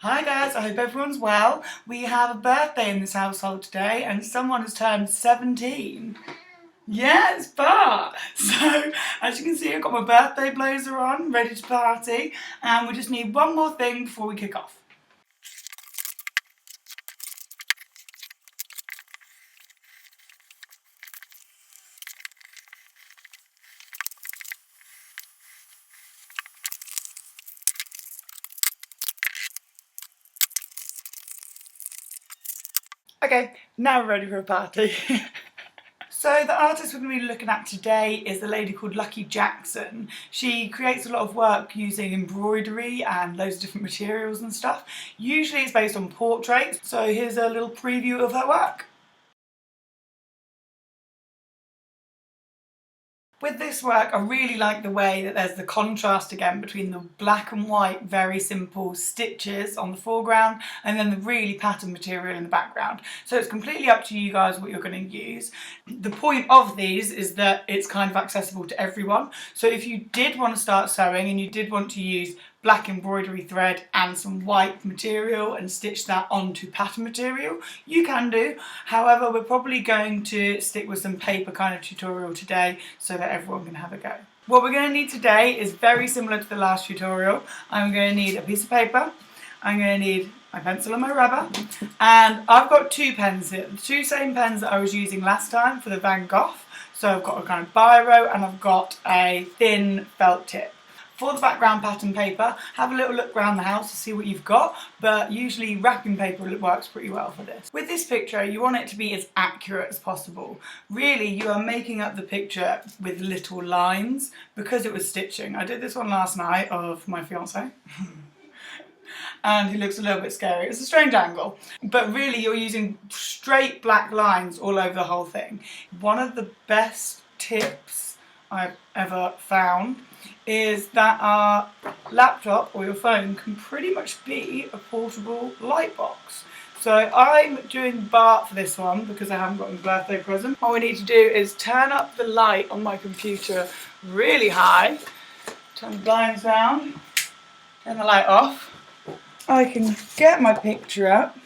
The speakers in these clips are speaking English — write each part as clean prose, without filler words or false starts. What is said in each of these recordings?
Hi guys, I hope everyone's well. We have a birthday in this household today and someone has turned 17. Yeah, it's Bart. So, as you can see, I've got my birthday blazer on, ready to party, and we just need one more thing before we kick off. Okay, now we're ready for a party. So the artist we're going to be looking at today is a lady called Lucky Jackson. She creates a lot of work using embroidery and loads of different materials and stuff. Usually it's based on portraits, so here's a little preview of her work. With this work, I really like the way that there's the contrast again between the black and white, very simple stitches on the foreground and then the really patterned material in the background. So it's completely up to you guys what you're going to use. The point of these is that it's kind of accessible to everyone. So if you did want to start sewing and you did want to use black embroidery thread and some white material and stitch that onto pattern material, you can do. However, we're probably going to stick with some paper kind of tutorial today so that everyone can have a go. What we're going to need today is very similar to the last tutorial. I'm going to need a piece of paper, I'm going to need my pencil and my rubber, and I've got two pens here, the two same pens that I was using last time for the Van Gogh. So I've got a kind of biro and I've got a thin felt tip. For the background pattern paper, have a little look around the house to see what you've got, but usually wrapping paper works pretty well for this. With this picture, you want it to be as accurate as possible. Really, you are making up the picture with little lines because it was stitching. I did this one last night of my fiance. And he looks a little bit scary. It's a strange angle, but really you're using straight black lines all over the whole thing. One of the best tips I've ever found is that our laptop or your phone can pretty much be a portable light box. So I'm doing Bart for this one because I haven't got a birthday present. All we need to do is turn up the light on my computer really high, turn the blinds down, turn the light off. I can get my picture up,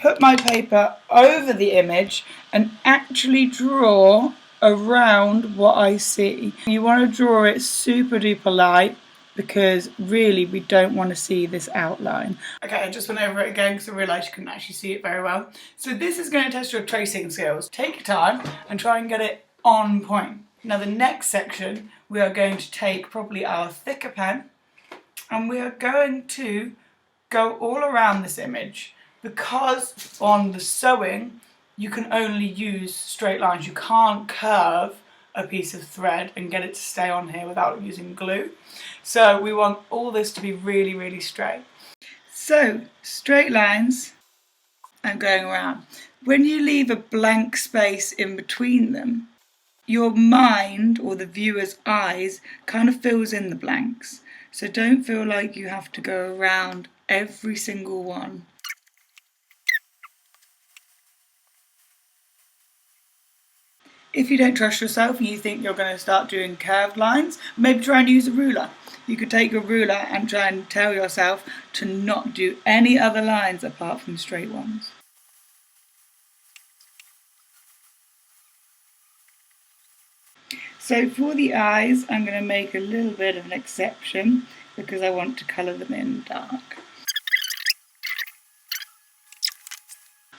put my paper over the image and actually draw around what I see. You want to draw it super duper light because really we don't want to see this outline. Okay, I just went over it again because I realised you couldn't actually see it very well. So this is going to test your tracing skills. Take your time and try and get it on point. Now the next section we are going to take probably our thicker pen and we are going to go all around this image because on the sewing you can only use straight lines. You can't curve a piece of thread and get it to stay on here without using glue. So we want all this to be really, really straight. So straight lines and going around. When you leave a blank space in between them, your mind or the viewer's eyes kind of fills in the blanks. So don't feel like you have to go around every single one. If you don't trust yourself and you think you're going to start doing curved lines, maybe try and use a ruler. You could take your ruler and try and tell yourself to not do any other lines apart from straight ones. So for the eyes, I'm going to make a little bit of an exception because I want to colour them in dark.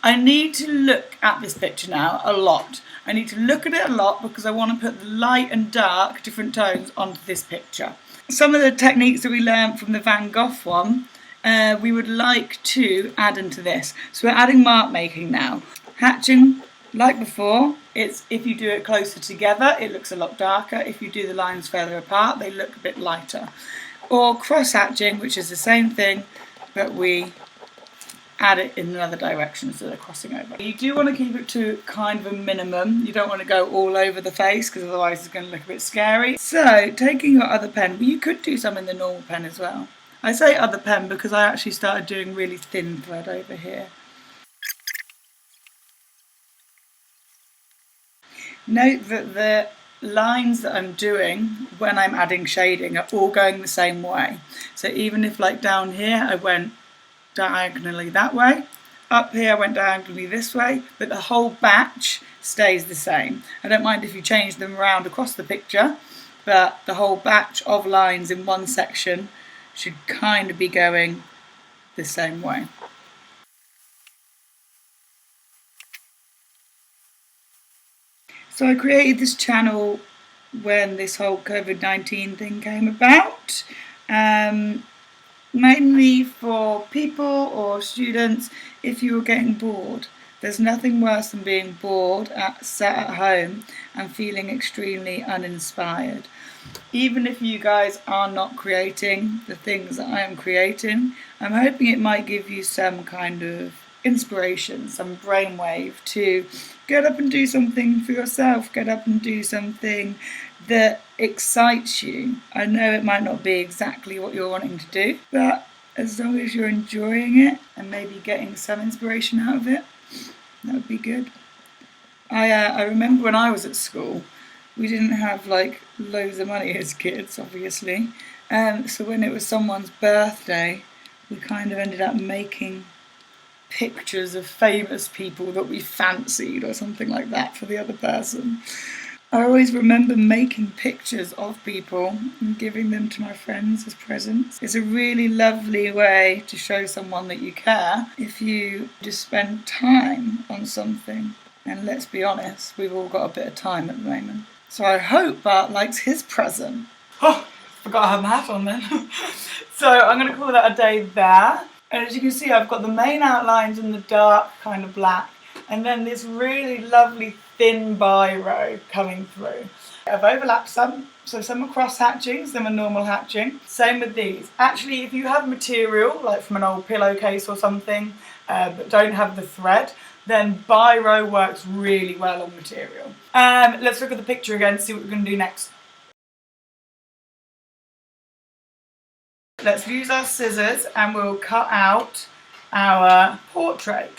I need to look at this picture now a lot. I need to look at it a lot because I want to put the light and dark, different tones, onto this picture. Some of the techniques that we learned from the Van Gogh one, we would like to add into this. So we're adding mark making now. Hatching, like before, it's if you do it closer together, it looks a lot darker. If you do the lines further apart, they look a bit lighter. Or cross hatching, which is the same thing, but we add it in another direction instead of crossing over. You do want to keep it to kind of a minimum. You don't want to go all over the face because otherwise it's going to look a bit scary. So taking your other pen, but you could do some in the normal pen as well. I say other pen because I actually started doing really thin thread over here. Note that the lines that I'm doing when I'm adding shading are all going the same way. So even if like down here I went diagonally that way. Up here I went diagonally this way, but the whole batch stays the same. I don't mind if you change them around across the picture, but the whole batch of lines in one section should kind of be going the same way. So I created this channel when this whole COVID-19 thing came about, mainly for people or students if you were getting bored. There's nothing worse than being bored, sat at home and feeling extremely uninspired. Even if you guys are not creating the things that I am creating, I'm hoping it might give you some kind of inspiration, some brainwave to get up and do something for yourself, get up and do something that excites you. I know it might not be exactly what you're wanting to do, but as long as you're enjoying it and maybe getting some inspiration out of it, that would be good. I remember when I was at school, we didn't have like loads of money as kids, obviously. So when it was someone's birthday, we kind of ended up making pictures of famous people that we fancied or something like that for the other person. I always remember making pictures of people and giving them to my friends as presents. It's a really lovely way to show someone that you care if you just spend time on something. And let's be honest, we've all got a bit of time at the moment. So I hope Bart likes his present. Oh, forgot I had my hat on then. So I'm going to call that a day there. And as you can see, I've got the main outlines in the dark kind of black, and then this really lovely thin biro coming through. I've overlapped some, so some are cross hatching, some are normal hatching. Same with these. Actually, if you have material, like from an old pillowcase or something, but don't have the thread, then biro works really well on material. Let's look at the picture again, see what we're going to do next. Let's use our scissors and we'll cut out our portrait.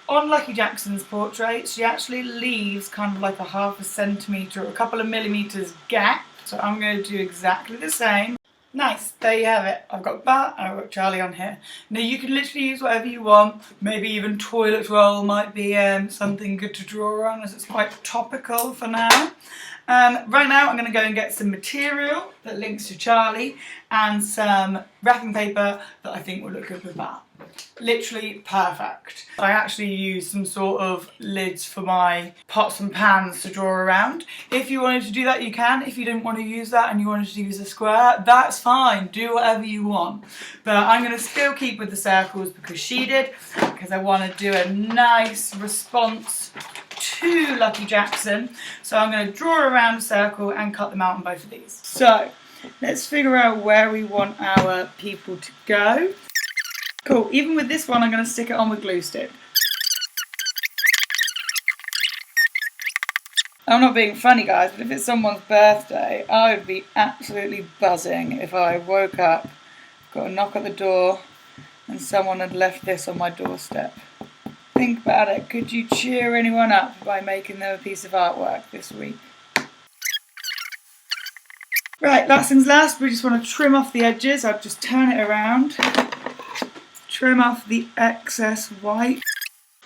On Lucky Jackson's portrait, she actually leaves kind of like a ½ centimetre or a couple of millimetres gap. So I'm going to do exactly the same. Nice, there you have it. I've got Bart and I've got Charlie on here. Now you can literally use whatever you want. Maybe even toilet roll might be something good to draw on, as it's quite topical for now. Right now I'm going to go and get some material that links to Charlie and some wrapping paper that I think will look good with Bart. Literally perfect. I actually used some sort of lids for my pots and pans to draw around. If you wanted to do that, you can. If you didn't want to use that and you wanted to use a square, that's fine. Do whatever you want. But I'm going to still keep with the circles because she did, because I want to do a nice response to Lucky Jackson. So I'm going to draw around a circle and cut them out on both of these. So let's figure out where we want our people to go. Cool, even with this one I'm going to stick it on with glue stick. I'm not being funny guys, but if it's someone's birthday, I would be absolutely buzzing if I woke up, got a knock at the door, and someone had left this on my doorstep. Think about it, could you cheer anyone up by making them a piece of artwork this week? Right, last things last, we just want to trim off the edges. I'll just turn it around. Trim off the excess white.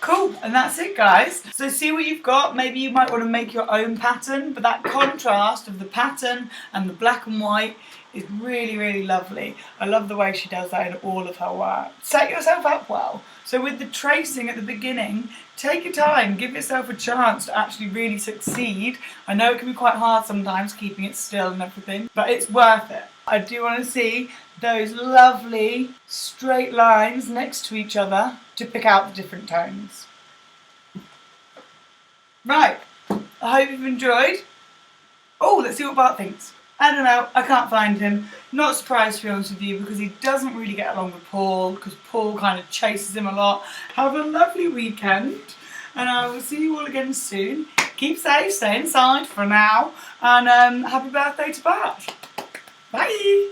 Cool, and that's it guys. So see what you've got. Maybe you might want to make your own pattern, but that contrast of the pattern and the black and white is really, really lovely. I love the way she does that in all of her work. Set yourself up well. So with the tracing at the beginning, take your time, give yourself a chance to actually really succeed. I know it can be quite hard sometimes keeping it still and everything, but it's worth it. I do want to see those lovely straight lines next to each other to pick out the different tones. Right, I hope you've enjoyed. Oh, let's see what Bart thinks. I don't know, I can't find him. Not surprised to be honest with you because he doesn't really get along with Paul because Paul kind of chases him a lot. Have a lovely weekend and I will see you all again soon. Keep safe, stay inside for now and happy birthday to Bart. Bye!